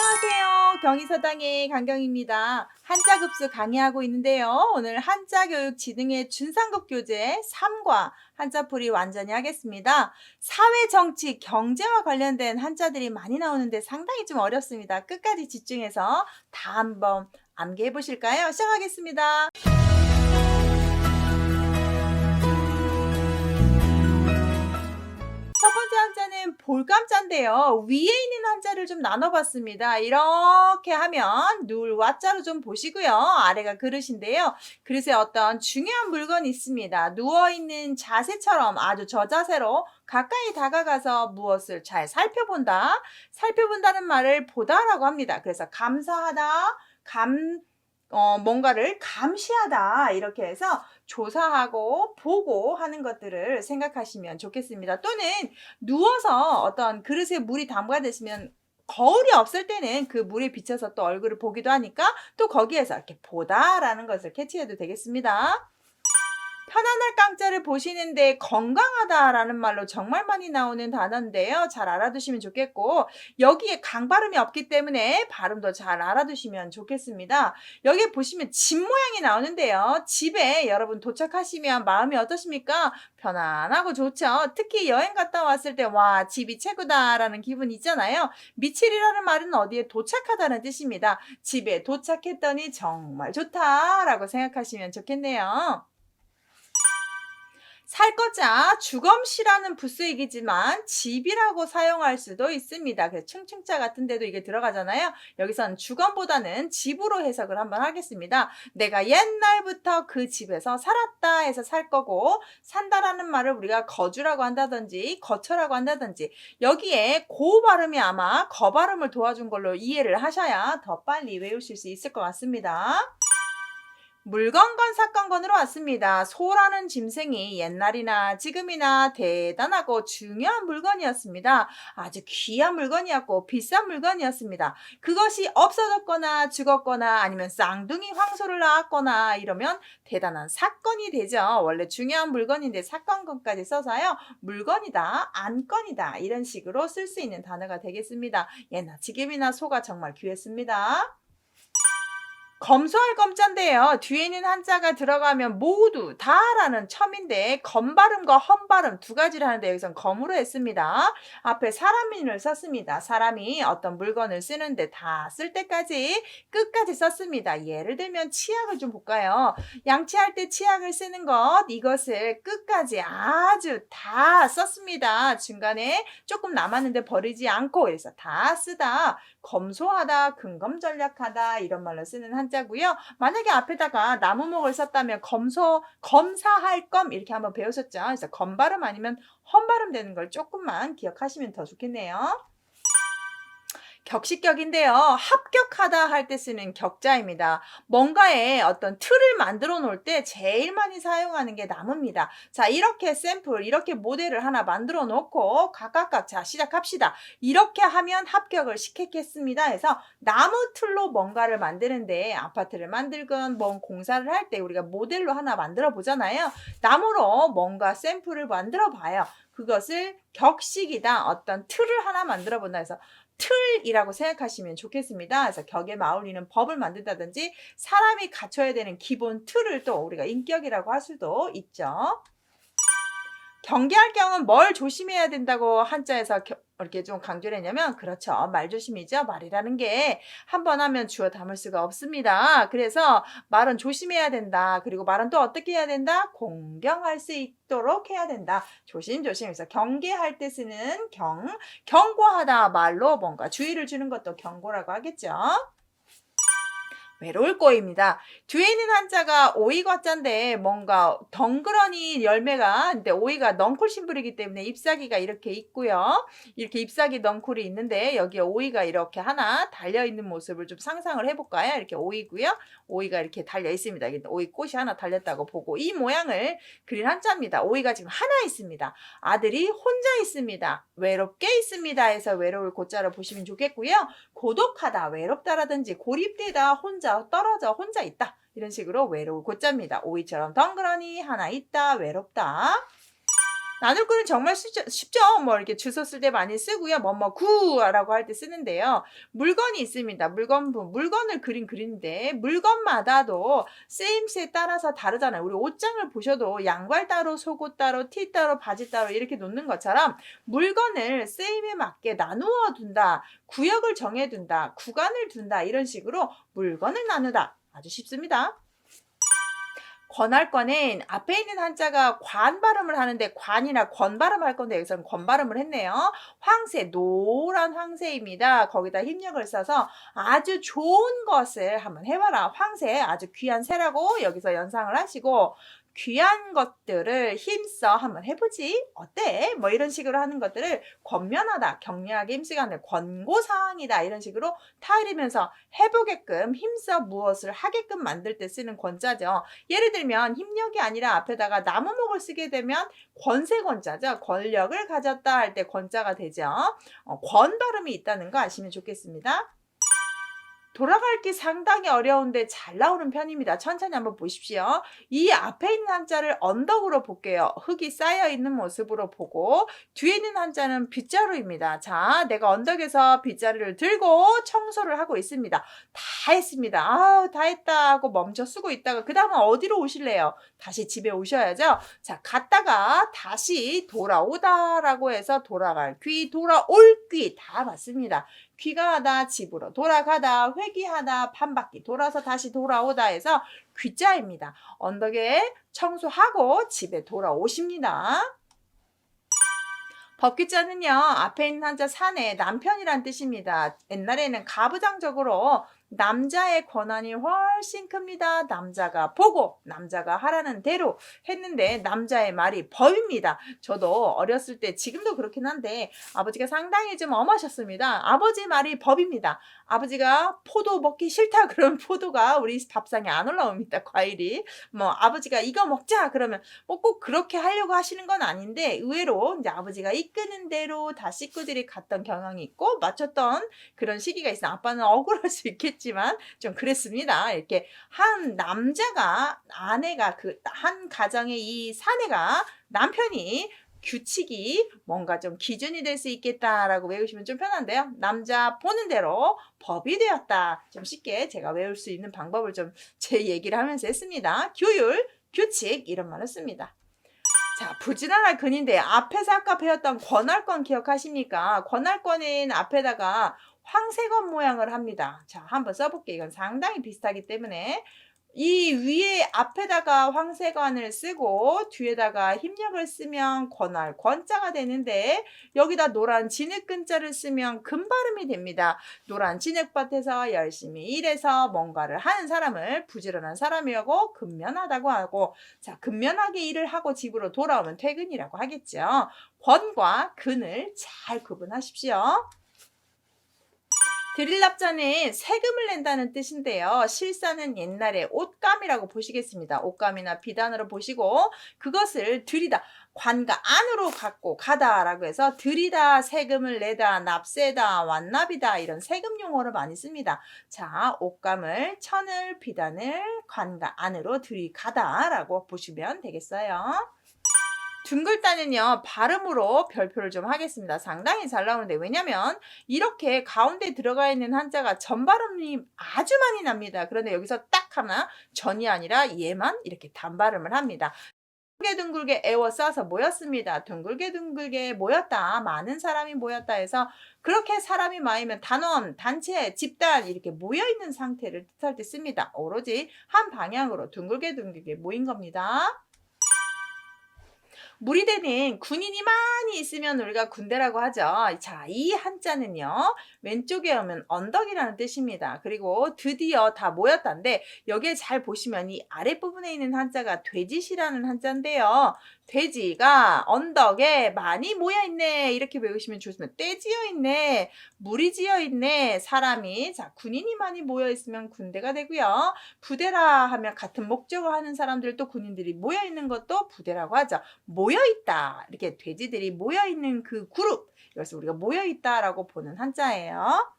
안녕하세요. 경희서당의 강경입니다. 한자 급수 강의하고 있는데요. 오늘 한자교육지능의 준상급 교재 3과 한자풀이 완전히 하겠습니다. 사회, 정치, 경제와 관련된 한자들이 많이 나오는데 상당히 좀 어렵습니다. 끝까지 집중해서 다 한번 암기해 보실까요? 시작하겠습니다. 첫 번째 한자는 볼감자인데요. 위에 있는 한자를 좀 나눠봤습니다. 이렇게 하면 눌, 와자로 좀 보시고요. 아래가 그릇인데요. 그릇에 어떤 중요한 물건이 있습니다. 누워있는 자세처럼 아주 저자세로 가까이 다가가서 무엇을 잘 살펴본다. 살펴본다는 말을 보다라고 합니다. 그래서 감사하다, 뭔가를 감시하다 이렇게 해서 조사하고 보고 하는 것들을 생각하시면 좋겠습니다. 또는 누워서 어떤 그릇에 물이 담가졌으면 거울이 없을 때는 그 물에 비춰서 또 얼굴을 보기도 하니까 또 거기에서 이렇게 보다라는 것을 캐치해도 되겠습니다. 편안할 깡자를 보시는데 건강하다라는 말로 정말 많이 나오는 단어인데요. 잘 알아두시면 좋겠고 여기에 강 발음이 없기 때문에 발음도 잘 알아두시면 좋겠습니다. 여기에 보시면 집 모양이 나오는데요. 집에 여러분 도착하시면 마음이 어떠십니까? 편안하고 좋죠. 특히 여행 갔다 왔을 때 와, 집이 최고다라는 기분 있잖아요. 미칠이라는 말은 어디에 도착하다는 뜻입니다. 집에 도착했더니 정말 좋다라고 생각하시면 좋겠네요. 살 거자 주검시라는 부수익이지만 집이라고 사용할 수도 있습니다. 그래서 층층자 같은 데도 이게 들어가잖아요. 여기선 주검보다는 집으로 해석을 한번 하겠습니다. 내가 옛날부터 그 집에서 살았다 해서 살 거고 산다라는 말을 우리가 거주라고 한다든지 거처라고 한다든지 여기에 고 발음이 아마 거 발음을 도와준 걸로 이해를 하셔야 더 빨리 외우실 수 있을 것 같습니다. 물건건 사건건으로 왔습니다. 소라는 짐승이 옛날이나 지금이나 대단하고 중요한 물건이었습니다. 아주 귀한 물건이었고 비싼 물건이었습니다. 그것이 없어졌거나 죽었거나 아니면 쌍둥이 황소를 낳았거나 이러면 대단한 사건이 되죠. 원래 중요한 물건인데 사건건까지 써서요. 물건이다, 안건이다 이런 식으로 쓸 수 있는 단어가 되겠습니다. 옛날 지금이나 소가 정말 귀했습니다. 검소할 검자인데요. 뒤에 있는 한자가 들어가면 모두 다라는 첨인데 검발음과 험발음 두 가지를 하는데 여기선 검으로 했습니다. 앞에 사람인을 썼습니다. 사람이 어떤 물건을 쓰는데 다 쓸 때까지 끝까지 썼습니다. 예를 들면 치약을 좀 볼까요? 양치할 때 치약을 쓰는 것 이것을 끝까지 아주 다 썼습니다. 중간에 조금 남았는데 버리지 않고 그래서 다 쓰다. 검소하다, 근검전략하다 이런 말로 쓰는 한자고요. 만약에 앞에다가 나무목을 썼다면 검사할 검 이렇게 한번 배우셨죠? 그래서 검발음 아니면 험발음 되는 걸 조금만 기억하시면 더 좋겠네요. 격식격인데요. 합격하다 할 때 쓰는 격자입니다. 뭔가에 어떤 틀을 만들어 놓을 때 제일 많이 사용하는 게 나무입니다. 자, 이렇게 샘플, 이렇게 모델을 하나 만들어 놓고 각각 자, 시작합시다. 이렇게 하면 합격을 시켰겠습니다. 해서 나무 틀로 뭔가를 만드는데 아파트를 만들건 뭔 공사를 할 때 우리가 모델로 하나 만들어 보잖아요. 나무로 뭔가 샘플을 만들어 봐요. 그것을 격식이다. 어떤 틀을 하나 만들어 본다 해서 틀이라고 생각하시면 좋겠습니다. 그래서 격에 어울리는 법을 만든다든지 사람이 갖춰야 되는 기본 틀을 또 우리가 인격이라고 할 수도 있죠. 경계할 경우는 뭘 조심해야 된다고 한자에서 이렇게 좀 강조를 했냐면 그렇죠. 말조심이죠. 말이라는 게 한 번 하면 주어 담을 수가 없습니다. 그래서 말은 조심해야 된다. 그리고 말은 또 어떻게 해야 된다? 공경할 수 있도록 해야 된다. 조심조심 해서 경계할 때 쓰는 경고하다 말로 뭔가 주의를 주는 것도 경고라고 하겠죠. 외로울 거입니다. 뒤에 있는 한자가 오이과자인데 뭔가 덩그러니 열매가 근데 오이가 넝쿨 심부리기 때문에 잎사귀가 이렇게 있고요. 이렇게 잎사귀 넝쿨이 있는데 여기에 오이가 이렇게 하나 달려 있는 모습을 좀 상상을 해볼까요? 이렇게 오이고요. 오이가 이렇게 달려 있습니다. 오이 꽃이 하나 달렸다고 보고 이 모양을 그린 한자입니다. 오이가 지금 하나 있습니다. 아들이 혼자 있습니다. 외롭게 있습니다. 해서 외로울 고자를 보시면 좋겠고요. 고독하다, 외롭다라든지 고립되다, 혼자 떨어져, 혼자 있다. 이런 식으로 외로울 고자입니다. 오이처럼 덩그러니 하나 있다, 외롭다. 나눌 거는 정말 쉽죠. 뭐 이렇게 주소 쓸 때 많이 쓰고요. 뭐뭐 구라고 할 때 쓰는데요. 물건이 있습니다. 물건부. 물건을 그리는데 물건마다도 쓰임새에 따라서 다르잖아요. 우리 옷장을 보셔도 양말 따로, 속옷 따로, 티 따로, 바지 따로 이렇게 놓는 것처럼 물건을 쓰임에 맞게 나누어 둔다. 구역을 정해 둔다. 구간을 둔다. 이런 식으로 물건을 나누다. 아주 쉽습니다. 권할 거는 앞에 있는 한자가 관 발음을 하는데 관이나 권 발음할 건데 여기서는 권 발음을 했네요. 황새, 노란 황새입니다. 거기다 힘력을 써서 아주 좋은 것을 한번 해봐라. 황새, 아주 귀한 새라고 여기서 연상을 하시고 귀한 것들을 힘써 한번 해보지. 어때? 뭐 이런 식으로 하는 것들을 권면하다, 격려하게 힘쓰게 하는 권고사항이다. 이런 식으로 타이르면서 해보게끔 힘써 무엇을 하게끔 만들 때 쓰는 권자죠. 예를 들면 힘력이 아니라 앞에다가 나무목을 쓰게 되면 권세권자죠. 권력을 가졌다 할 때 권자가 되죠. 권 발음이 있다는 거 아시면 좋겠습니다. 돌아가기 상당히 어려운데 잘 나오는 편입니다. 천천히 한번 보십시오. 이 앞에 있는 한자를 언덕으로 볼게요. 흙이 쌓여 있는 모습으로 보고 뒤에 있는 한자는 빗자루입니다. 자, 내가 언덕에서 빗자루를 들고 청소를 하고 있습니다. 다 했습니다. 아우, 다 했다 하고 멈춰 쓰고 있다가 그 다음은 어디로 오실래요? 다시 집에 오셔야죠. 자, 갔다가 다시 돌아오다라고 해서 돌아갈 귀, 돌아올 귀 다 맞습니다. 귀가하다, 집으로 돌아가다, 회귀하다, 반바퀴 돌아서 다시 돌아오다 해서 귀자입니다. 언덕에 청소하고 집에 돌아오십니다. 법귀자는요, 앞에 있는 한자 산의 남편이란 뜻입니다. 옛날에는 가부장적으로 남자의 권한이 훨씬 큽니다. 남자가 보고 남자가 하라는 대로 했는데 남자의 말이 법입니다. 저도 어렸을 때 지금도 그렇긴 한데 아버지가 상당히 좀 엄하셨습니다. 아버지 말이 법입니다. 아버지가 포도 먹기 싫다 그러면 포도가 우리 밥상에 안 올라옵니다. 과일이. 뭐 아버지가 이거 먹자 그러면 뭐 꼭 그렇게 하려고 하시는 건 아닌데 의외로 이제 아버지가 이끄는 대로 다 식구들이 갔던 경향이 있고 맞췄던 그런 시기가 있어요. 아빠는 억울할 수 있겠지만 좀 그랬습니다. 이렇게 한 남자가 아내가 그 한 가정의 이 사내가 남편이 규칙이 뭔가 좀 기준이 될 수 있겠다라고 외우시면 좀 편한데요. 남자 보는 대로 법이 되었다. 좀 쉽게 제가 외울 수 있는 방법을 좀 제 얘기를 하면서 했습니다. 규율, 규칙 이런 말을 씁니다. 자, 부지런할 근인데 앞에서 아까 배웠던 권할권 기억하십니까? 권할권은 앞에다가 황새건 모양을 합니다. 자, 한번 써볼게요. 이건 상당히 비슷하기 때문에 이 위에 앞에다가 황새관을 쓰고 뒤에다가 힘력을 쓰면 권할 권자가 되는데 여기다 노란 진흙근자를 쓰면 금발음이 됩니다. 노란 진흙밭에서 열심히 일해서 뭔가를 하는 사람을 부지런한 사람이라고 근면하다고 하고 자 근면하게 일을 하고 집으로 돌아오면 퇴근이라고 하겠죠. 권과 근을 잘 구분하십시오. 드릴납자는 세금을 낸다는 뜻인데요. 실사는 옛날에 옷감이라고 보시겠습니다. 옷감이나 비단으로 보시고 그것을 들이다, 관가 안으로 갖고 가다라고 해서 들이다, 세금을 내다, 납세다, 완납이다 이런 세금 용어를 많이 씁니다. 자, 옷감을, 천을, 비단을 관가 안으로 들이가다라고 보시면 되겠어요. 둥글다는요 발음으로 별표를 좀 하겠습니다. 상당히 잘 나오는데 왜냐면 이렇게 가운데 들어가 있는 한자가 전발음이 아주 많이 납니다. 그런데 여기서 딱 하나 전이 아니라 얘만 이렇게 단발음을 합니다. 둥글게 에워싸서 모였습니다. 둥글게 모였다. 많은 사람이 모였다 해서 그렇게 사람이 많으면 단원, 단체, 집단 이렇게 모여있는 상태를 뜻할 때 씁니다. 오로지 한 방향으로 둥글게 모인 겁니다. 무리대는 군인이 많이 있으면 우리가 군대라고 하죠. 자, 이 한자는요. 왼쪽에 오면 언덕이라는 뜻입니다. 그리고 드디어 다 모였다인데 여기에 잘 보시면 이 아랫부분에 있는 한자가 돼지시라는 한자인데요. 돼지가 언덕에 많이 모여있네. 이렇게 배우시면 좋습니다. 떼 지어있네. 물이 지어있네. 사람이 자 군인이 많이 모여있으면 군대가 되고요. 부대라 하면 같은 목적을 하는 사람들도 군인들이 모여있는 것도 부대라고 하죠. 모여있다. 이렇게 돼지들이 모여있는 그 그룹. 이것을 우리가 모여있다라고 보는 한자예요.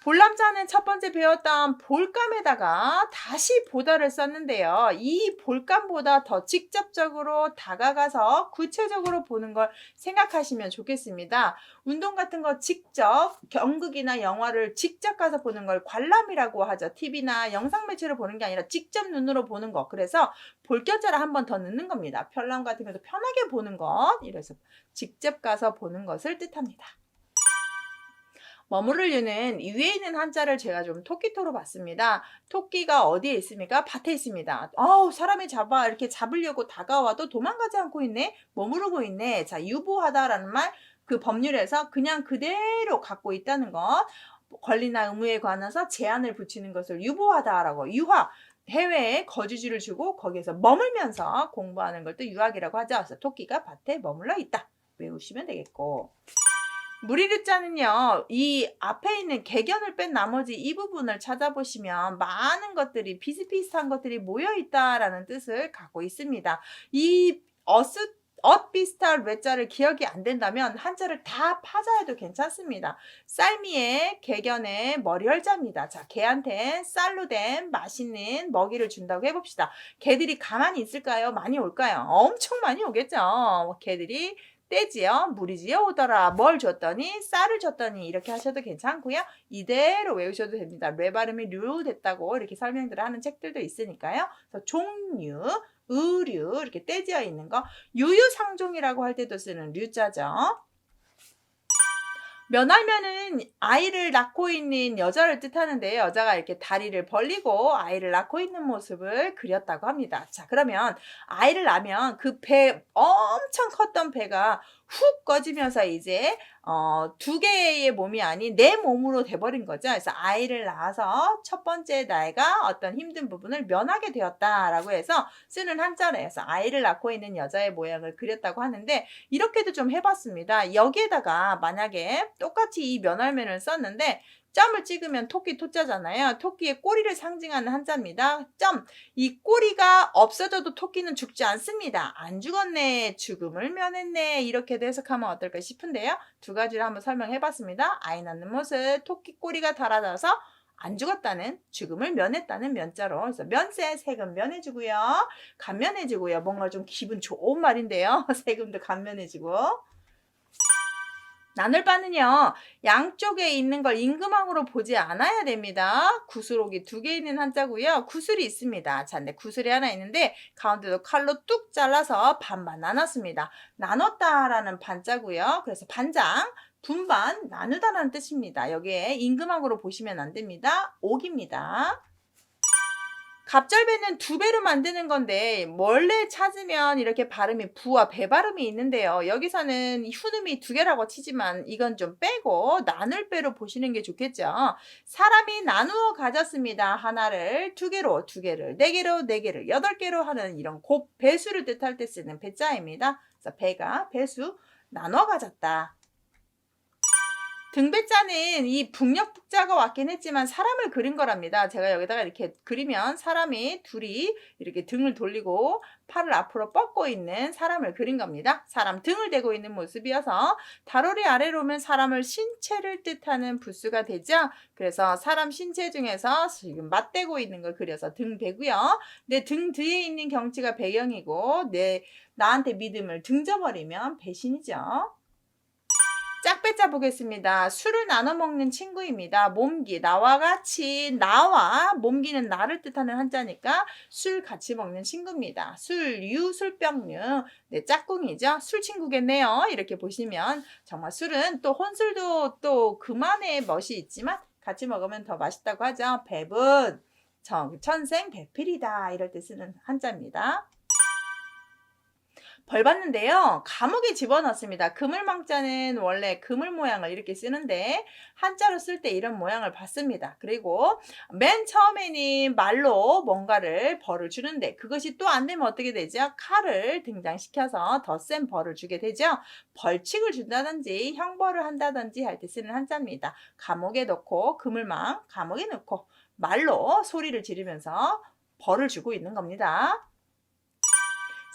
볼람자는 첫 번째 배웠던 볼감에다가 다시 보다를 썼는데요. 이 볼감보다 더 직접적으로 다가가서 구체적으로 보는 걸 생각하시면 좋겠습니다. 운동 같은 거 직접 연극이나 영화를 직접 가서 보는 걸 관람이라고 하죠. TV나 영상 매체로 보는 게 아니라 직접 눈으로 보는 거. 그래서 볼견자를 한 번 더 넣는 겁니다. 편람 같은 것도 편하게 보는 것. 이래서 직접 가서 보는 것을 뜻합니다. 머무를 유는 위에 있는 한자를 제가 좀 토끼토로 봤습니다. 토끼가 어디에 있습니까? 밭에 있습니다. 사람이 이렇게 잡으려고 다가와도 도망가지 않고 있네? 머무르고 있네. 자, 유보하다라는 말, 그 법률에서 그냥 그대로 갖고 있다는 것. 권리나 의무에 관해서 제한을 붙이는 것을 유보하다라고, 유학. 해외에 거주지를 주고 거기에서 머물면서 공부하는 걸 또 유학이라고 하죠. 그래서 토끼가 밭에 머물러 있다. 외우시면 되겠고. 무리류자는요, 이 앞에 있는 개견을 뺀 나머지 이 부분을 찾아보시면 많은 것들이 비슷비슷한 것들이 모여 있다라는 뜻을 갖고 있습니다. 이 비슷할 외자를 기억이 안 된다면 한자를 다 파자해도 괜찮습니다. 쌀미에 개견에 머리열자입니다. 자, 개한테 쌀로 된 맛있는 먹이를 준다고 해봅시다. 개들이 가만히 있을까요? 많이 올까요? 엄청 많이 오겠죠. 개들이 떼지요, 무리지어 오더라. 뭘 줬더니, 쌀을 줬더니 이렇게 하셔도 괜찮고요. 이대로 외우셔도 됩니다. 뇌 발음이 류 됐다고 이렇게 설명들을 하는 책들도 있으니까요. 그래서 종류, 의류 이렇게 떼지어 있는 거, 유유상종이라고 할 때도 쓰는 류자죠. 면할면은 아이를 낳고 있는 여자를 뜻하는데, 여자가 이렇게 다리를 벌리고 아이를 낳고 있는 모습을 그렸다고 합니다. 자, 그러면 아이를 낳으면 그 배, 엄청 컸던 배가 훅 꺼지면서 이제 두 개의 몸이 아닌 내 몸으로 돼버린 거죠. 그래서 아이를 낳아서 첫 번째 나이가 어떤 힘든 부분을 면하게 되었다라고 해서 쓰는 한자로해서 아이를 낳고 있는 여자의 모양을 그렸다고 하는데, 이렇게도 좀 해봤습니다. 여기에다가 만약에 똑같이 이 면할면을 썼는데 점을 찍으면 토끼 토자잖아요. 토끼의 꼬리를 상징하는 한자입니다. 점. 이 꼬리가 없어져도 토끼는 죽지 않습니다. 안 죽었네, 죽음을 면했네, 이렇게도 해석하면 어떨까 싶은데요. 두 가지를 한번 설명해봤습니다. 아이 낳는 모습, 토끼 꼬리가 달아져서 안 죽었다는, 죽음을 면했다는 면자로. 그래서 면세, 세금 면해주고요. 감면해주고요. 뭔가 좀 기분 좋은 말인데요. 세금도 감면해주고. 나눌 바는요, 양쪽에 있는 걸 임금왕으로 보지 않아야 됩니다. 구슬옥이 두 개 있는 한자고요. 구슬이 있습니다. 자, 근데 구슬이 하나 있는데 가운데도 칼로 뚝 잘라서 반반 나눴습니다. 나눴다라는 반자고요. 그래서 반장, 분반, 나누다라는 뜻입니다. 여기에 임금왕으로 보시면 안 됩니다. 옥입니다. 갑절배는 두 배로 만드는 건데 원래 찾으면 이렇게 발음이 부와 배 발음이 있는데요. 여기서는 훈음이 두 개라고 치지만 이건 좀 빼고 나눌 배로 보시는 게 좋겠죠. 사람이 나누어 가졌습니다. 하나를 두 개로, 두 개를, 네 개로, 네 개를, 여덟 개로 하는 이런 배수를 뜻할 때 쓰는 배자입니다. 그래서 배가 배수, 나눠 가졌다. 등배자는 이 북녘북자가 왔긴 했지만 사람을 그린 거랍니다. 제가 여기다가 이렇게 그리면 사람이 둘이 이렇게 등을 돌리고 팔을 앞으로 뻗고 있는 사람을 그린 겁니다. 사람 등을 대고 있는 모습이어서 다로리 아래로 오면 사람을 신체를 뜻하는 부수가 되죠. 그래서 사람 신체 중에서 지금 맞대고 있는 걸 그려서 등 대고요. 내 등 뒤에 있는 경치가 배경이고 나한테 믿음을 등져버리면 배신이죠. 짝배자 보겠습니다. 술을 나눠 먹는 친구입니다. 몸기, 나와 같이, 나와, 몸기는 나를 뜻하는 한자니까 술 같이 먹는 친구입니다. 술유, 술병유, 네, 짝꿍이죠. 술 친구겠네요. 이렇게 보시면 정말 술은 또 혼술도 또 그만의 멋이 있지만 같이 먹으면 더 맛있다고 하죠. 배분, 천생 배필이다, 이럴 때 쓰는 한자입니다. 벌 받는데요, 감옥에 집어넣습니다. 그물망자는 원래 그물 모양을 이렇게 쓰는데 한자로 쓸 때 이런 모양을 받습니다. 그리고 맨 처음에는 말로 뭔가를 벌을 주는데 그것이 또 안 되면 어떻게 되죠? 칼을 등장시켜서 더 센 벌을 주게 되죠. 벌칙을 준다든지 형벌을 한다든지 할 때 쓰는 한자입니다. 감옥에 넣고, 그물망 감옥에 넣고 말로 소리를 지르면서 벌을 주고 있는 겁니다.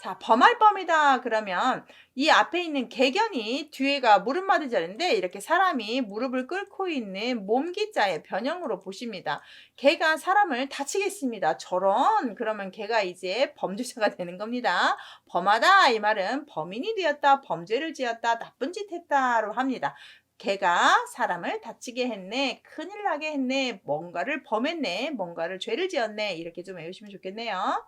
자, 범할범이다 그러면 이 앞에 있는 개견이 뒤에가 무릎마디 자리인데 이렇게 사람이 무릎을 꿇고 있는 몸기자의 변형으로 보십니다. 개가 사람을 다치게 했습니다. 저런 그러면 개가 이제 범죄자가 되는 겁니다. 범하다 이 말은 범인이 되었다, 범죄를 지었다, 나쁜 짓 했다로 합니다. 개가 사람을 다치게 했네, 큰일 나게 했네, 뭔가를 범했네, 뭔가를 죄를 지었네 이렇게 좀 외우시면 좋겠네요.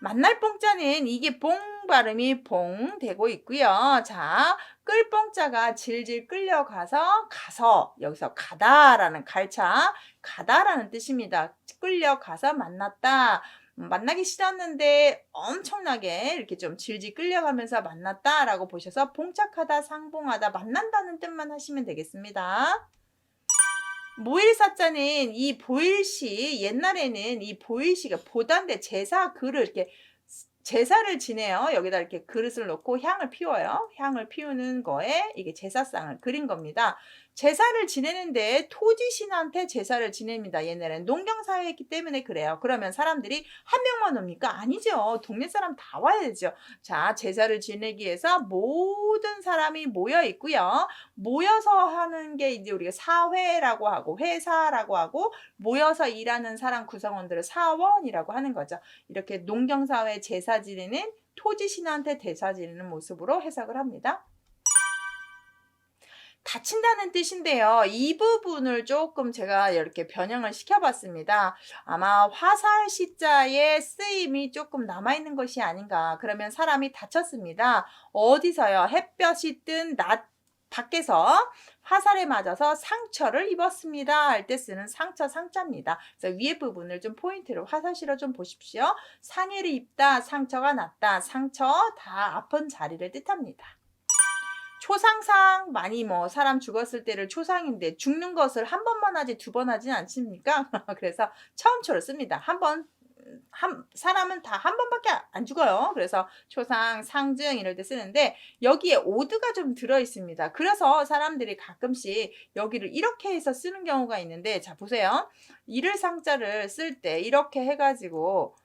만날 뽕자는 이게 뽕 발음이 봉 되고 있고요. 자, 끌 뽕자가 질질 끌려가서 여기서 가다라는 갈차 가다라는 뜻입니다. 끌려가서 만났다. 만나기 싫었는데 엄청나게 이렇게 좀 질질 끌려가면서 만났다라고 보셔서 봉착하다, 상봉하다, 만난다는 뜻만 하시면 되겠습니다. 모일사자는 이 보일시 옛날에는 이 보일시가 보단대 제사 그릇 이렇게 제사를 지내요. 여기다 이렇게 그릇을 놓고 향을 피워요. 향을 피우는 거에 이게 제사상을 그린 겁니다. 제사를 지내는데 토지신한테 제사를 지냅니다. 옛날엔 농경사회였기 때문에 그래요. 그러면 사람들이 한 명만 옵니까? 아니죠. 동네 사람 다 와야 되죠. 자, 제사를 지내기 위해서 모든 사람이 모여 있고요. 모여서 하는 게 이제 우리가 사회라고 하고 회사라고 하고 모여서 일하는 사람 구성원들을 사원이라고 하는 거죠. 이렇게 농경사회 제사 지내는 토지신한테 제사 지내는 모습으로 해석을 합니다. 다친다는 뜻인데요. 이 부분을 조금 제가 이렇게 변형을 시켜봤습니다. 아마 화살 시자의 쓰임이 조금 남아있는 것이 아닌가. 그러면 사람이 다쳤습니다. 어디서요? 햇볕이 뜬 낮 밖에서 화살에 맞아서 상처를 입었습니다. 할 때 쓰는 상처 상자입니다. 그래서 위에 부분을 좀 포인트로 화살시로 좀 보십시오. 상해를 입다, 상처가 났다, 상처 다 아픈 자리를 뜻합니다. 초상상 많이 뭐 사람 죽었을 때를 초상인데 죽는 것을 한 번만 하지 두 번 하진 않습니까? 그래서 처음초를 씁니다. 사람은 다 한 번밖에 안 죽어요. 그래서 초상, 상증 이럴 때 쓰는데 여기에 오드가 좀 들어 있습니다. 그래서 사람들이 가끔씩 여기를 이렇게 해서 쓰는 경우가 있는데 자 보세요. 이를 상자를 쓸 때 이렇게 해가지고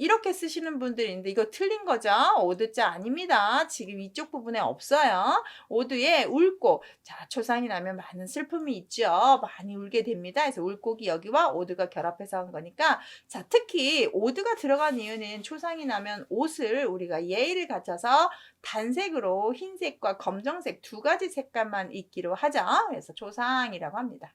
이렇게 쓰시는 분들이 있는데 이거 틀린 거죠. 오드자 아닙니다. 지금 이쪽 부분에 없어요. 오드에 울고 자 초상이 나면 많은 슬픔이 있죠. 많이 울게 됩니다. 그래서 울곡이 여기와 오드가 결합해서 한 거니까 자 특히 오드가 들어간 이유는 초상이 나면 옷을 우리가 예의를 갖춰서 단색으로 흰색과 검정색 두 가지 색깔만 입기로 하죠. 그래서 초상이라고 합니다.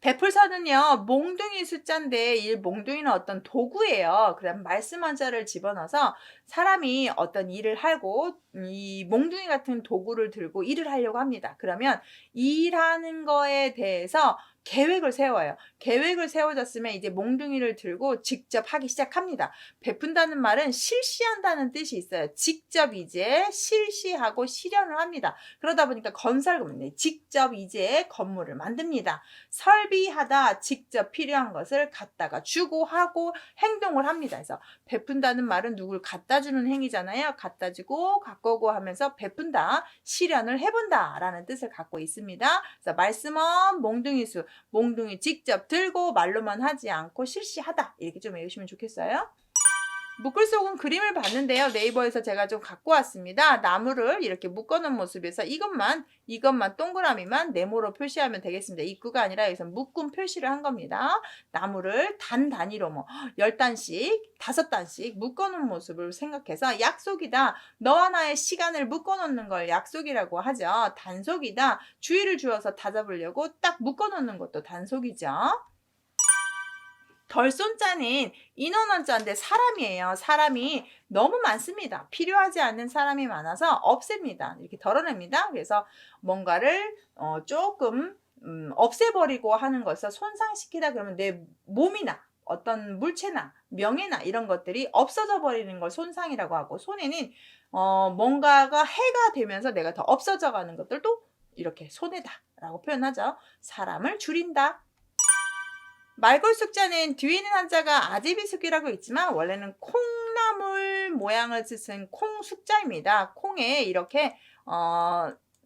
베풀선은요 몽둥이 숫자인데 이 몽둥이는 어떤 도구예요. 그럼 말씀 한자를 집어넣어서 사람이 어떤 일을 하고 이 몽둥이 같은 도구를 들고 일을 하려고 합니다. 그러면 일하는 거에 대해서 계획을 세워요. 계획을 세워졌으면 이제 몽둥이를 들고 직접 하기 시작합니다. 베푼다는 말은 실시한다는 뜻이 있어요. 직접 이제 실시하고 실현을 합니다. 그러다 보니까 건설공네 직접 이제 건물을 만듭니다. 설비하다 직접 필요한 것을 갖다가 주고 하고 행동을 합니다. 그래서 베푼다는 말은 누굴 갖다 주는 행위잖아요. 갖다 주고 갖고 오고 하면서 베푼다, 실현을 해본다 라는 뜻을 갖고 있습니다. 그래서 말씀은 몽둥이수, 몽둥이 직접 들고 말로만 하지 않고 실시하다 이렇게 좀 외우시면 좋겠어요. 묶을 속은 그림을 봤는데요. 네이버에서 제가 좀 갖고 왔습니다. 나무를 이렇게 묶어놓은 모습에서 이것만 동그라미만 네모로 표시하면 되겠습니다. 입구가 아니라 여기서 묶음 표시를 한 겁니다. 나무를 단 단위로 뭐 10단씩 5단씩 묶어놓은 모습을 생각해서 약속이다. 너와 나의 시간을 묶어놓는 걸 약속이라고 하죠. 단속이다. 주의를 주어서 다잡으려고 딱 묶어놓는 것도 단속이죠. 덜손자는 인원원자인데 사람이에요. 사람이 너무 많습니다. 필요하지 않는 사람이 많아서 없앱니다. 이렇게 덜어냅니다. 그래서 뭔가를 조금 없애버리고 하는 것을 손상시키다 그러면 내 몸이나 어떤 물체나 명예나 이런 것들이 없어져 버리는 걸 손상이라고 하고 손해는 뭔가가 해가 되면서 내가 더 없어져 가는 것들도 이렇게 손해다 라고 표현하죠. 사람을 줄인다. 말골숙자는 뒤에는 한자가 아제비숙이라고 있지만 원래는 콩나물 모양을 짓은 콩숙자입니다. 콩에 이렇게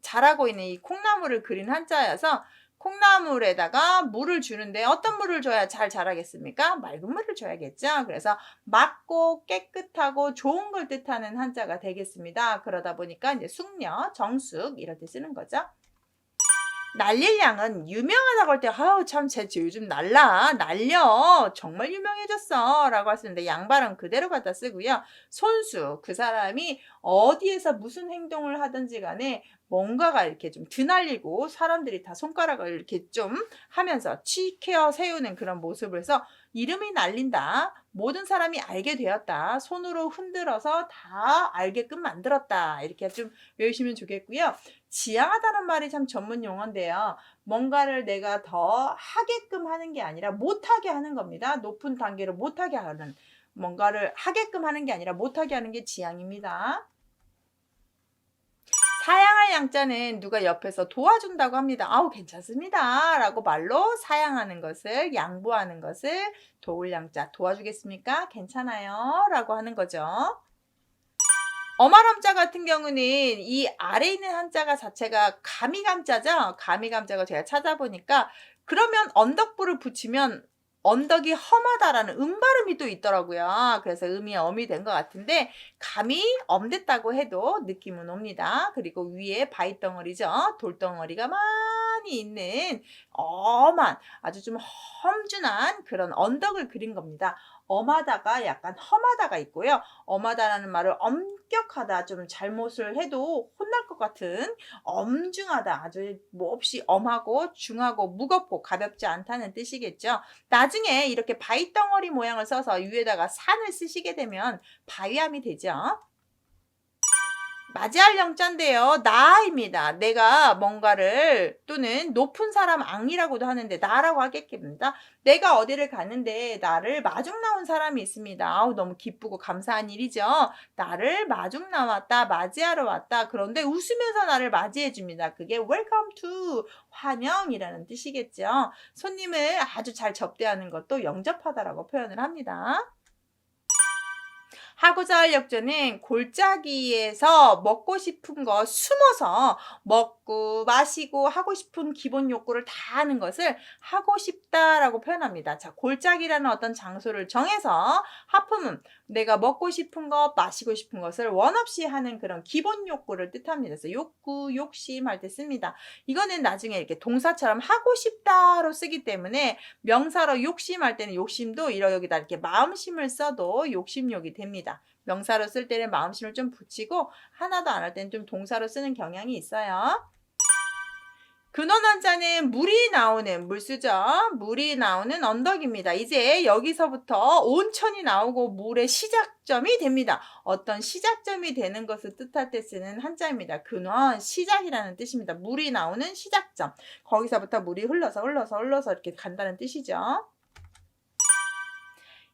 자라고 있는 이 콩나물을 그린 한자여서 콩나물에다가 물을 주는데 어떤 물을 줘야 잘 자라겠습니까? 맑은 물을 줘야겠죠. 그래서 맑고 깨끗하고 좋은 걸 뜻하는 한자가 되겠습니다. 그러다 보니까 이제 숙녀, 정숙 이럴 때 쓰는 거죠. 날릴 양은 유명하다고 할 때 아우 참 쟤 요즘 날려 정말 유명해졌어 라고 할 수 있는데 양발은 그대로 갖다 쓰고요. 손수 그 사람이 어디에서 무슨 행동을 하든지 간에 뭔가가 이렇게 좀 드날리고 사람들이 다 손가락을 이렇게 좀 하면서 치켜 세우는 그런 모습을 해서 이름이 날린다. 모든 사람이 알게 되었다. 손으로 흔들어서 다 알게끔 만들었다. 이렇게 좀 외우시면 좋겠고요. 지향하다는 말이 참 전문 용어인데요. 뭔가를 내가 더 하게끔 하는 게 아니라 못하게 하는 겁니다. 높은 단계로 못하게 하는, 뭔가를 하게끔 하는 게 아니라 못하게 하는 게 지향입니다. 사양할 양자는 누가 옆에서 도와준다고 합니다. 아우 괜찮습니다 라고 말로 사양하는 것을, 양보하는 것을 도울 양자, 도와주겠습니까? 괜찮아요 라고 하는 거죠. 어말엄자 같은 경우는 이 아래에 있는 한자가 자체가 가미감자죠. 가미감자가 제가 찾아보니까 그러면 언덕부를 붙이면 언덕이 험하다라는 음발음이 또 있더라고요. 그래서 음이 엄이 된 것 같은데 감이 엄됐다고 해도 느낌은 옵니다. 그리고 위에 바위덩어리죠. 돌덩어리가 많이 있는 엄한 아주 좀 험준한 그런 언덕을 그린 겁니다. 엄하다가 약간 험하다가 있고요. 엄하다라는 말을 엄격하다, 좀 잘못을 해도 혼날 것 같은 엄중하다, 아주 몹시 엄하고 중하고 무겁고 가볍지 않다는 뜻이겠죠. 나중에 이렇게 바위덩어리 모양을 써서 위에다가 산을 쓰시게 되면 바위암이 되죠. 맞이할 영자인데요. 나입니다. 내가 뭔가를 또는 높은 사람 앙이라고도 하는데 나라고 하겠습니다. 내가 어디를 가는데 나를 마중 나온 사람이 있습니다. 아우 너무 기쁘고 감사한 일이죠. 나를 마중 나왔다. 맞이하러 왔다. 그런데 웃으면서 나를 맞이해 줍니다. 그게 welcome to 환영이라는 뜻이겠죠. 손님을 아주 잘 접대하는 것도 영접하다라고 표현을 합니다. 하고자 할 역조는 골짜기에서 먹고 싶은 거 숨어서 먹고 마시고 하고 싶은 기본 욕구를 다 하는 것을 하고 싶다라고 표현합니다. 자, 골짜기라는 어떤 장소를 정해서 하품은 내가 먹고 싶은 것, 마시고 싶은 것을 원 없이 하는 그런 기본 욕구를 뜻합니다. 그래서 욕구, 욕심 할 때 씁니다. 이거는 나중에 이렇게 동사처럼 하고 싶다로 쓰기 때문에 명사로 욕심할 때는 욕심도 여기다 이렇게 마음심을 써도 욕심욕이 됩니다. 명사로 쓸 때는 마음심을 좀 붙이고 하나도 안 할 때는 좀 동사로 쓰는 경향이 있어요. 근원원자는 물이 나오는 물수죠. 물이 나오는 언덕입니다. 이제 여기서부터 온천이 나오고 물의 시작점이 됩니다. 어떤 시작점이 되는 것을 뜻할 때 쓰는 한자입니다. 근원, 시작이라는 뜻입니다. 물이 나오는 시작점. 거기서부터 물이 흘러서 이렇게 간다는 뜻이죠.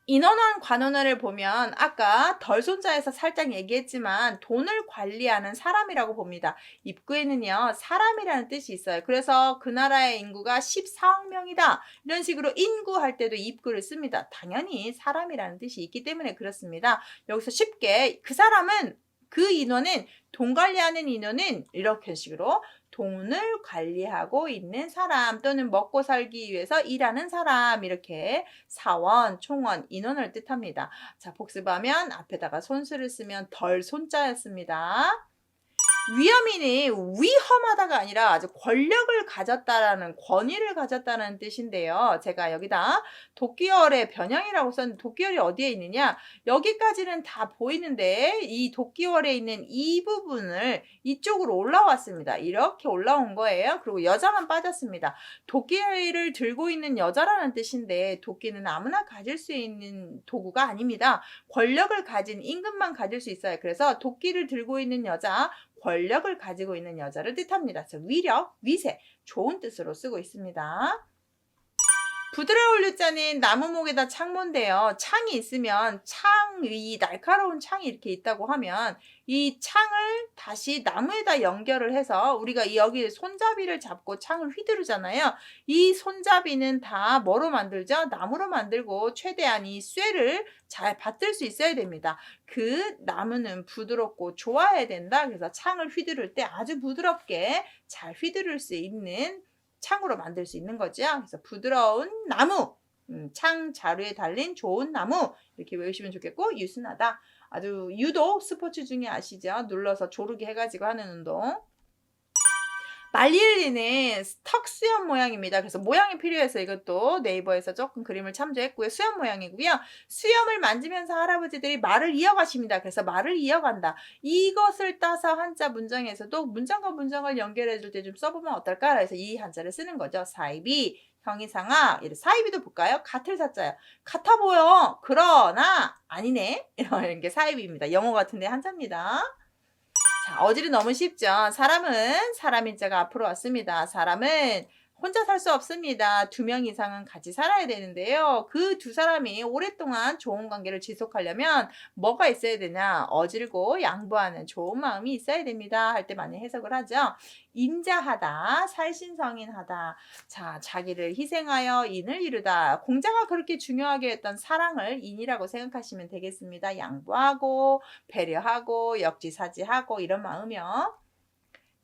인원원, 관원어를 보면 아까 덜손자에서 살짝 얘기했지만 돈을 관리하는 사람이라고 봅니다. 입구에는요 사람이라는 뜻이 있어요. 그래서 그 나라의 인구가 14억 명이다 이런 식으로 인구할 때도 입구를 씁니다. 당연히 사람이라는 뜻이 있기 때문에 그렇습니다. 여기서 쉽게 그 사람은, 그 인원은, 돈 관리하는 인원은 이렇게 식으로 돈을 관리하고 있는 사람 또는 먹고 살기 위해서 일하는 사람, 이렇게 사원, 총원, 인원을 뜻합니다. 자, 복습하면 앞에다가 손수를 쓰면 덜 손자였습니다. 위험인이 위험하다가 아니라 아주 권력을 가졌다라는, 권위를 가졌다는 뜻인데요. 제가 여기다 도끼열의 변형이라고 썼는데 도끼열이 어디에 있느냐? 여기까지는 다 보이는데 이 도끼열에 있는 이 부분을 이쪽으로 올라왔습니다. 이렇게 올라온 거예요. 그리고 여자만 빠졌습니다. 도끼를 들고 있는 여자라는 뜻인데 도끼는 아무나 가질 수 있는 도구가 아닙니다. 권력을 가진 임금만 가질 수 있어요. 그래서 도끼를 들고 있는 여자, 권력을 가지고 있는 여자를 뜻합니다. 그래서 위력, 위세, 좋은 뜻으로 쓰고 있습니다. 부드러울 유자는 나무목에다 창모인데요. 창이 있으면 창이, 날카로운 창이 이렇게 있다고 하면 이 창을 다시 나무에다 연결을 해서 우리가 여기 손잡이를 잡고 창을 휘두르잖아요. 이 손잡이는 다 뭐로 만들죠? 나무로 만들고 최대한 이 쇠를 잘 받들 수 있어야 됩니다. 그 나무는 부드럽고 좋아야 된다. 그래서 창을 휘두를 때 아주 부드럽게 잘 휘두를 수 있는 창으로 만들 수 있는 거죠. 그래서 부드러운 나무, 창 자루에 달린 좋은 나무 이렇게 외우시면 좋겠고, 유순하다. 아주 유도 스포츠 중에 아시죠? 눌러서 조르게 해가지고 하는 운동. 말릴리는 턱 수염 모양입니다. 그래서 모양이 필요해서 이것도 네이버에서 조금 그림을 참조했고요. 수염 모양이고요. 수염을 만지면서 할아버지들이 말을 이어가십니다. 그래서 말을 이어간다. 이것을 따서 한자 문장에서도 문장과 문장을 연결해 줄 때 좀 써보면 어떨까? 해서 이 한자를 쓰는 거죠. 사이비, 형이상하. 사이비도 볼까요? 같을 사자예요. 같아 보여. 그러나 아니네. 이런 게 사이비입니다. 영어 같은데 한자입니다. 자, 어질이 너무 쉽죠. 사람은 사람인자가 앞으로 왔습니다. 사람은 혼자 살 수 없습니다. 2명 이상은 같이 살아야 되는데요. 그 두 사람이 오랫동안 좋은 관계를 지속하려면 뭐가 있어야 되냐? 어질고 양보하는 좋은 마음이 있어야 됩니다. 할 때 많이 해석을 하죠. 인자하다, 살신성인하다. 자, 자기를 희생하여 인을 이루다. 공자가 그렇게 중요하게 했던 사랑을 인이라고 생각하시면 되겠습니다. 양보하고 배려하고 역지사지하고 이런 마음이요.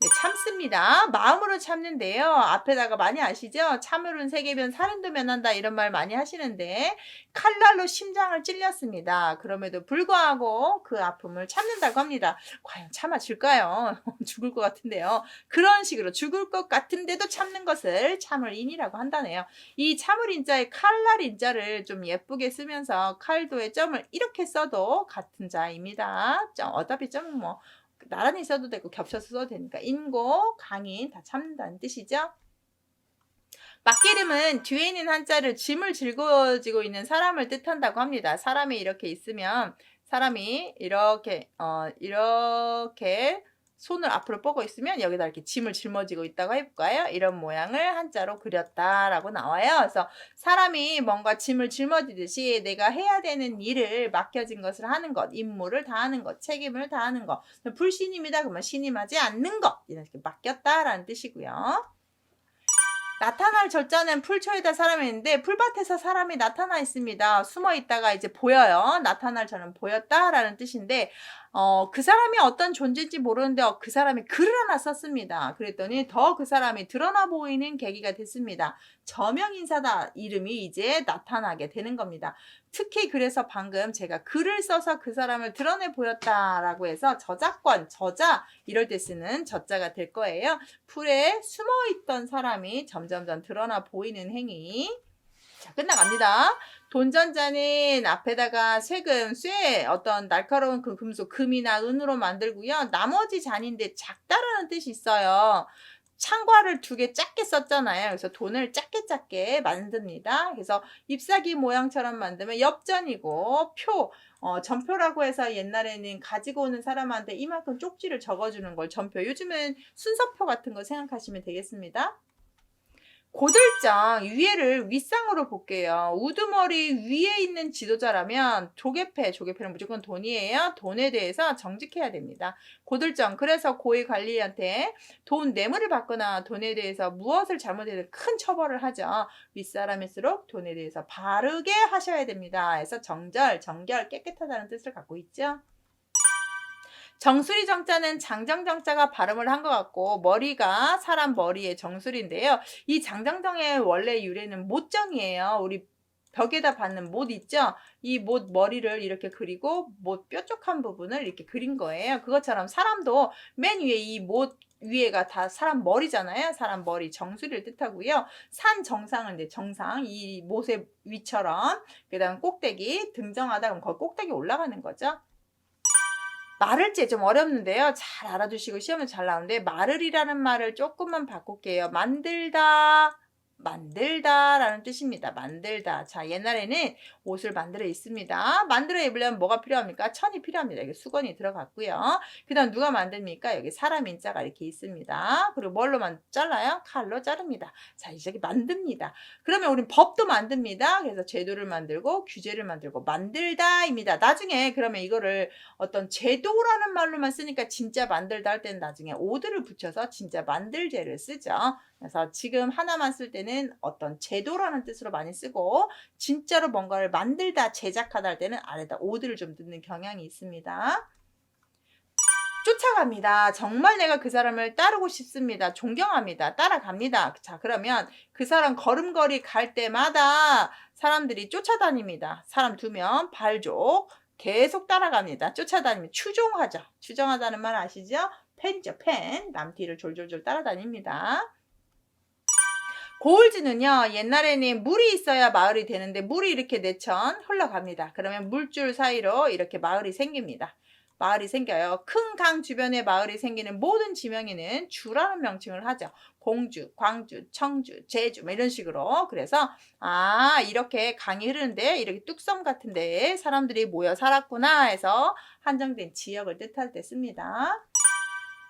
네, 참습니다. 마음으로 참는데요. 앞에다가 많이 아시죠? 참으로는 세계변 살인도 면한다 이런 말 많이 하시는데 칼날로 심장을 찔렸습니다. 그럼에도 불구하고 그 아픔을 참는다고 합니다. 과연 참아줄까요? 죽을 것 같은데요. 그런 식으로 죽을 것 같은데도 참는 것을 참을 인이라고 한다네요. 이 참을 인자의 칼날 인자를 좀 예쁘게 쓰면서 칼도의 점을 이렇게 써도 같은 자입니다. 어차피 점은 뭐 나란히 써도 되고 겹쳐서 써도 되니까 인고, 강인 다 참는다는 뜻이죠. 막기름은 뒤에 있는 한자를 짐을 짊어지고 있는 사람을 뜻한다고 합니다. 사람이 이렇게 있으면 사람이 이렇게 손을 앞으로 뻗고 있으면 여기다 이렇게 짐을 짊어지고 있다고 해볼까요? 이런 모양을 한자로 그렸다라고 나와요. 그래서 사람이 뭔가 짐을 짊어지듯이 내가 해야 되는 일을 맡겨진 것을 하는 것, 임무를 다하는 것, 책임을 다하는 것. 불신임이다 그러면 신임하지 않는 것. 이렇게 맡겼다라는 뜻이고요. 나타날 절자는 풀초에다 사람이 있는데 풀밭에서 사람이 나타나 있습니다. 숨어 있다가 이제 보여요. 나타날 절은 보였다라는 뜻인데 그 사람이 어떤 존재인지 모르는데 그 사람이 글을 하나 썼습니다. 그랬더니 더 그 사람이 드러나 보이는 계기가 됐습니다. 저명인사다. 이름이 이제 나타나게 되는 겁니다. 특히 그래서 방금 제가 글을 써서 그 사람을 드러내 보였다라고 해서 저작권, 저자 이럴 때 쓰는 저자가 될 거예요. 풀에 숨어있던 사람이 점점점 드러나 보이는 행위. 자, 끝나갑니다. 돈전자는 앞에다가 쇠금, 쇠 어떤 날카로운 그 금속, 금이나 은으로 만들고요. 나머지 잔인데 작다라는 뜻이 있어요. 창과를 2개 작게 썼잖아요. 그래서 돈을 작게 만듭니다. 그래서 잎사귀 모양처럼 만들면 엽전이고 표, 전표라고 해서 옛날에는 가지고 오는 사람한테 이만큼 쪽지를 적어주는 걸 전표. 요즘은 순서표 같은 거 생각하시면 되겠습니다. 고들장 위에를 윗상으로 볼게요. 우두머리 위에 있는 지도자라면 조개패는 무조건 돈이에요. 돈에 대해서 정직해야 됩니다. 고들정, 그래서 고위 관리한테 돈 뇌물을 받거나 돈에 대해서 무엇을 잘못해도 큰 처벌을 하죠. 윗사람일수록 돈에 대해서 바르게 하셔야 됩니다. 그래서 정절, 정결, 깨끗하다는 뜻을 갖고 있죠. 정수리 정자는 장정정자가 발음을 한 것 같고 머리가 사람 머리의 정수리인데요. 이 장정정의 원래 유래는 못정이에요. 우리 벽에다 받는 못 있죠? 이 못 머리를 이렇게 그리고 못 뾰족한 부분을 이렇게 그린 거예요. 그것처럼 사람도 맨 위에 이 못 위에가 다 사람 머리잖아요. 사람 머리 정수리를 뜻하고요. 산 정상을 이제 정상 이 못의 위처럼 그다음 꼭대기 등정하다 그럼 거기 꼭대기 올라가는 거죠. 마를제 좀 어렵는데요. 잘 알아두시고 시험에 잘 나오는데 마를이라는 말을 조금만 바꿀게요. 만들다라는 뜻입니다. 만들다. 자, 옛날에는 옷을 만들어 입습니다. 만들어 입으려면 뭐가 필요합니까? 천이 필요합니다. 여기 수건이 들어갔고요. 그 다음 누가 만듭니까? 여기 사람 인자가 이렇게 있습니다. 그리고 뭘로만 잘라요? 칼로 자릅니다. 자, 이제 만듭니다. 그러면 우린 법도 만듭니다. 그래서 제도를 만들고 규제를 만들고 만들다입니다. 나중에 그러면 이거를 어떤 제도라는 말로만 쓰니까 진짜 만들다 할 때는 나중에 오드를 붙여서 진짜 만들제를 쓰죠. 그래서 지금 하나만 쓸 때는 어떤 제도라는 뜻으로 많이 쓰고 진짜로 뭔가를 만들다 제작하다 할 때는 아래다 오드를 좀 넣는 경향이 있습니다. 쫓아갑니다. 정말 내가 그 사람을 따르고 싶습니다. 존경합니다. 따라갑니다. 자, 그러면 그 사람 걸음걸이 갈 때마다 사람들이 쫓아다닙니다. 사람 두면 발족 계속 따라갑니다. 쫓아다니면 추종하죠. 추종하다는 말 아시죠? 팬이죠, 팬. 남 뒤를 졸졸졸 따라다닙니다. 고울즈는요, 옛날에는 물이 있어야 마을이 되는데 물이 이렇게 내천 흘러갑니다. 그러면 물줄 사이로 이렇게 마을이 생깁니다. 마을이 생겨요. 큰 강 주변에 마을이 생기는 모든 지명에는 주라는 명칭을 하죠. 공주, 광주, 청주, 제주 뭐 이런 식으로. 그래서 이렇게 강이 흐르는데 이렇게 뚝섬 같은 데에 사람들이 모여 살았구나 해서 한정된 지역을 뜻할 때 씁니다.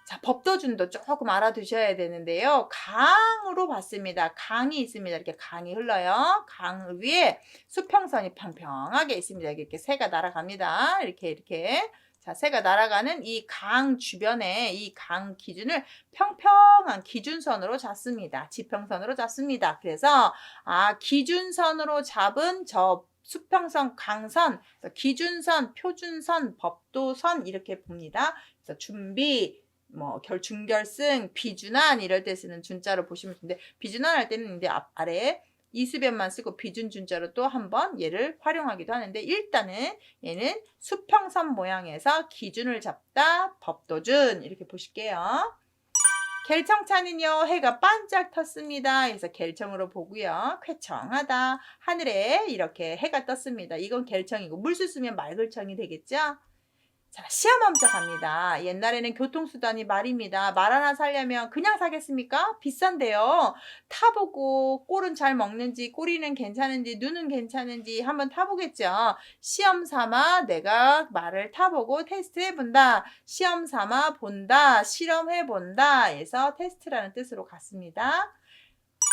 자, 법도준도 조금 알아두셔야 되는데요. 강으로 봤습니다. 강이 있습니다. 이렇게 강이 흘러요. 강 위에 수평선이 평평하게 있습니다. 이렇게 새가 날아갑니다. 이렇게. 자, 새가 날아가는 이 강 주변에 이 강 기준을 평평한 기준선으로 잡습니다. 지평선으로 잡습니다. 그래서 기준선으로 잡은 저 수평선, 강선, 기준선, 표준선, 법도선 이렇게 봅니다. 그래서 준비, 중결승, 비준한 이럴 때 쓰는 준자로 보시면 되는데 비준한 할 때는 이제 아래 이수변만 쓰고 비준 준자로 또 한번 얘를 활용하기도 하는데 일단은 얘는 수평선 모양에서 기준을 잡다 법도준 이렇게 보실게요. 갤청차는요 해가 반짝 텄습니다. 그래서 갤청으로 보고요. 쾌청하다 하늘에 이렇게 해가 떴습니다. 이건 갤청이고 물수 쓰면 말글청이 되겠죠. 자, 시험 함자 갑니다. 옛날에는 교통수단이 말입니다. 말 하나 사려면 그냥 사겠습니까? 비싼데요. 타보고 꼴은 잘 먹는지 꼬리는 괜찮은지 눈은 괜찮은지 한번 타보겠죠. 시험 삼아 내가 말을 타보고 테스트해본다. 시험 삼아 본다. 실험해본다. 해서 테스트라는 뜻으로 갔습니다.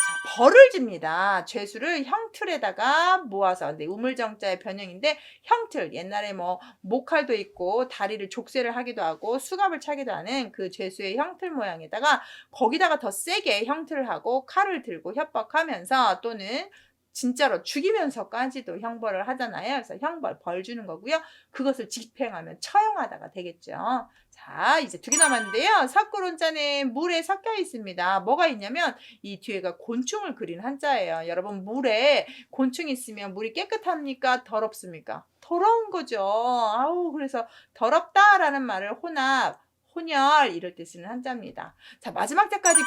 자, 벌을 집니다. 죄수를 형틀에다가 모아서, 근데 우물정자의 변형인데 형틀, 옛날에 목칼도 있고 다리를 족쇄를 하기도 하고 수갑을 차기도 하는 그 죄수의 형틀 모양에다가 거기다가 더 세게 형틀을 하고 칼을 들고 협박하면서 또는 진짜로 죽이면서까지도 형벌을 하잖아요. 그래서 형벌, 벌 주는 거고요. 그것을 집행하면 처형하다가 되겠죠. 자, 이제 2개 남았는데요. 석구론자는 물에 섞여 있습니다. 뭐가 있냐면 이 뒤에가 곤충을 그린 한자예요. 여러분, 물에 곤충이 있으면 물이 깨끗합니까? 더럽습니까? 더러운 거죠. 그래서 더럽다라는 말을 혼합, 혼혈 이럴 때 쓰는 한자입니다. 자, 마지막 자까지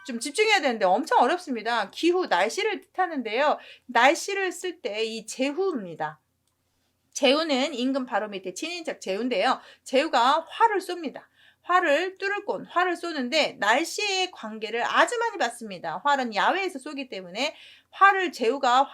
좀 집중해야 되는데 엄청 어렵습니다. 기후, 날씨를 뜻하는데요. 날씨를 쓸 때 이 제후입니다. 제후는 임금 바로 밑에 친인척 제후인데요. 제후가 활을 쏩니다. 활을 뚫을 곳, 활을 쏘는데 날씨의 관계를 아주 많이 받습니다. 활은 야외에서 쏘기 때문에 제후가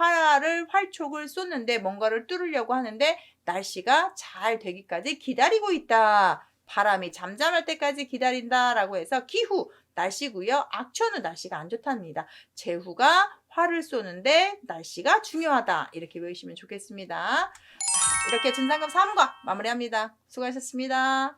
활촉을 쏘는데 뭔가를 뚫으려고 하는데 날씨가 잘 되기까지 기다리고 있다. 바람이 잠잠할 때까지 기다린다라고 해서 기후, 날씨고요. 악천후, 날씨가 안 좋답니다. 제후가 활을 쏘는데 날씨가 중요하다. 이렇게 외우시면 좋겠습니다. 이렇게 진상금 3과 마무리합니다. 수고하셨습니다.